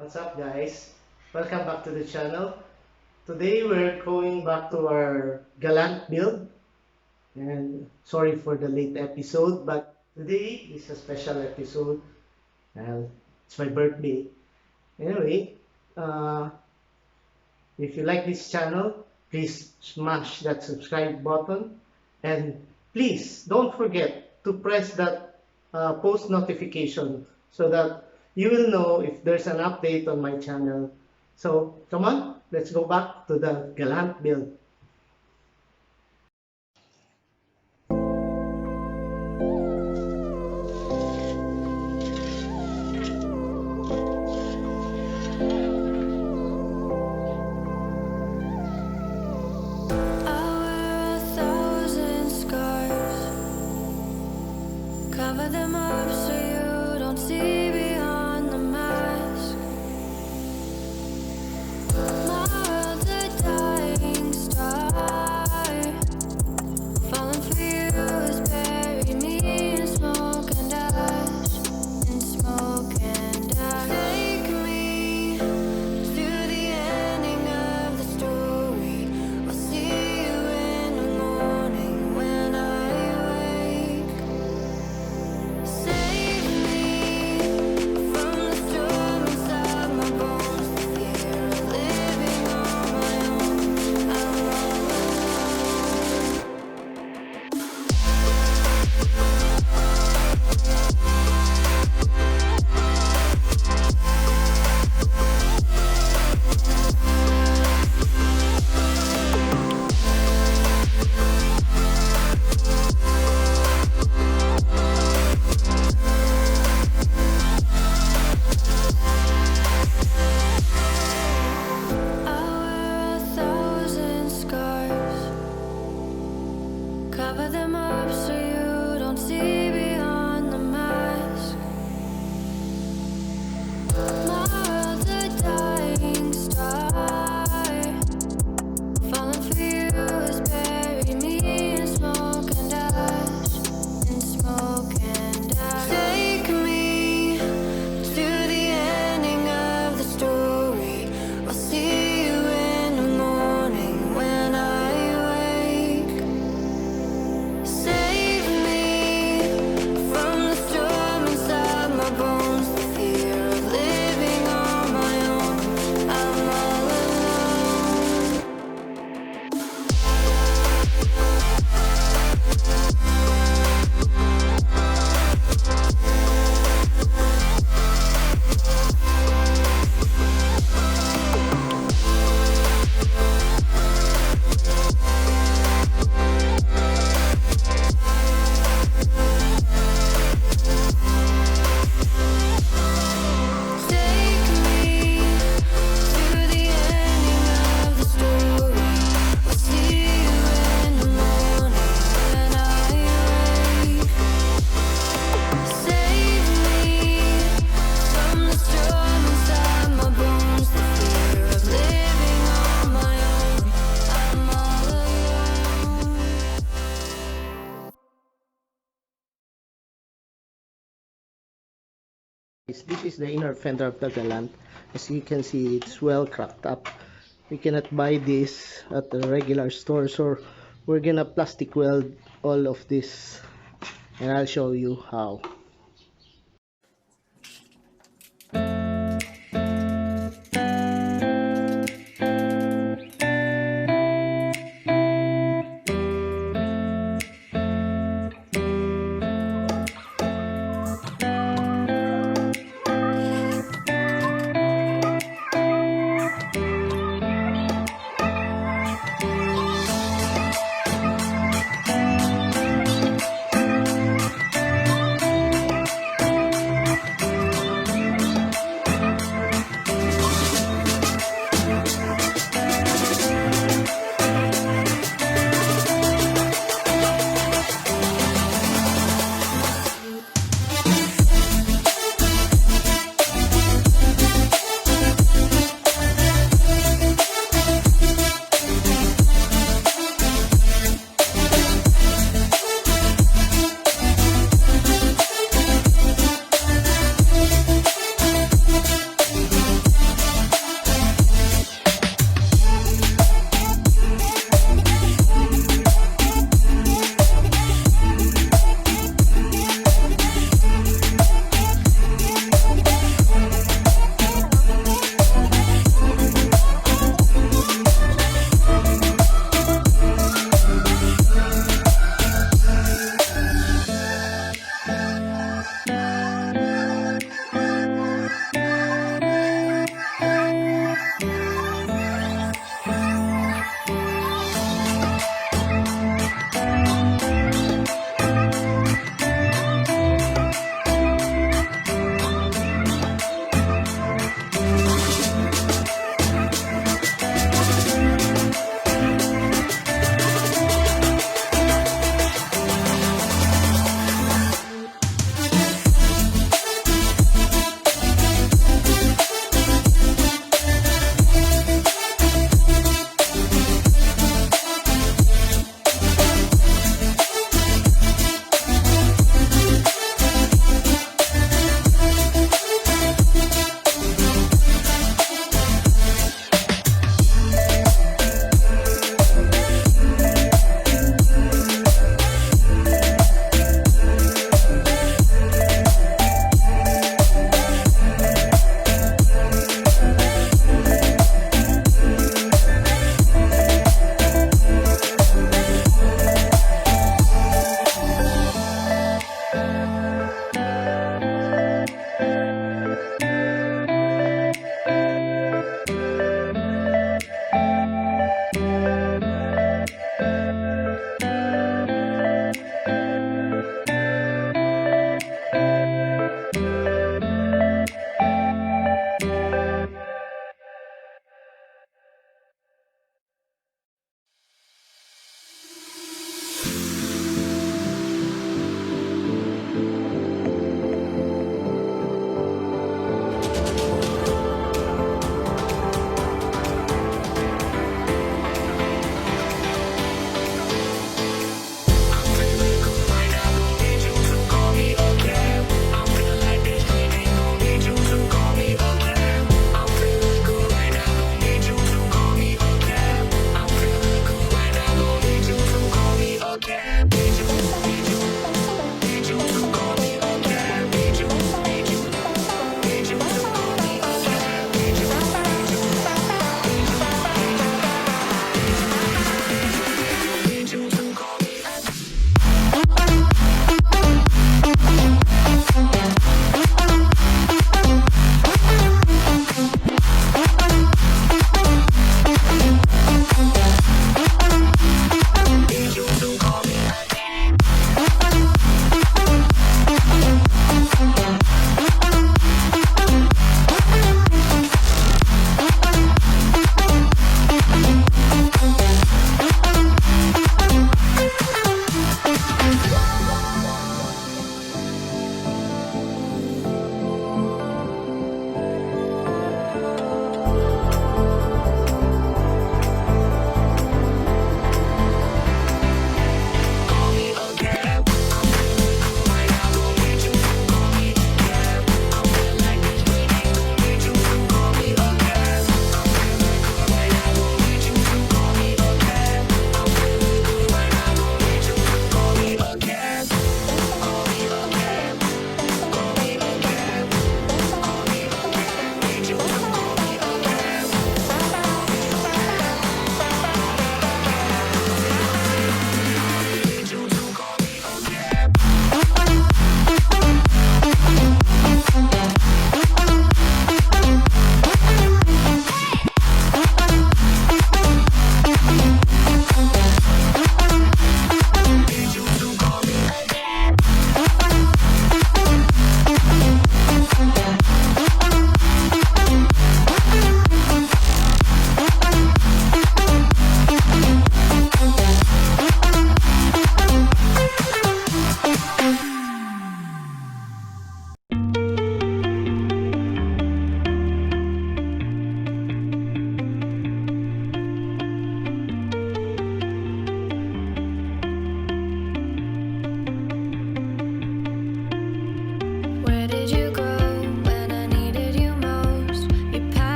What's up, guys? Welcome back to the channel. Today we're going back to our Galant build, and sorry for the late episode, but today is a special episode. It's my birthday. Anyway, uh, if you like this channel, please smash that subscribe button, and please don't forget to press that post notification so that you will know if there's an update on my channel. So come on, let's go back to the Galant build. Cover them up so you don't see beyond the mask. My world's a dying star. Falling for you has buried me in smoke and ash. In smoke and ash. Take me to the ending of the story. I'll see you in the morning when I wake. Save me from the storm inside my bones. The fear of living on my own. I'm all alone. I wear 1,000 scars. Cover them up so you don't see beyond the mask. My world's a dying star. Falling for you has buried me in smoke and ash. In smoke and ash. Take me to the ending of the story. I'll see you in the morning when I wake. Save me from the storm inside my bones. The fear of living on my own. I'm all alone. Take me to the ending of the story. I'll see you in the morning when I wake. Save me from the storm inside my bones. The fear of living on my own. I'm all alone. This is the inner fender of the Galant. As you can see, it's well cracked up. We cannot buy this at the regular store, so we're gonna plastic weld all of this, and I'll show you how.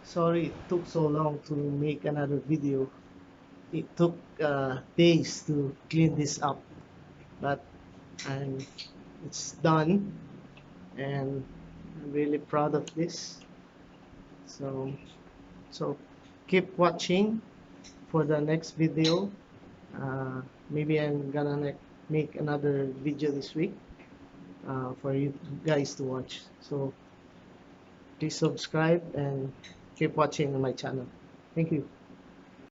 Sorry it took so long to make another video. It took days to clean this up, but I'm it's done, and I'm really proud of this. So keep watching for the next video. Maybe I'm gonna make another video this week for you guys to watch. So please subscribe and keep watching on my channel. Thank you.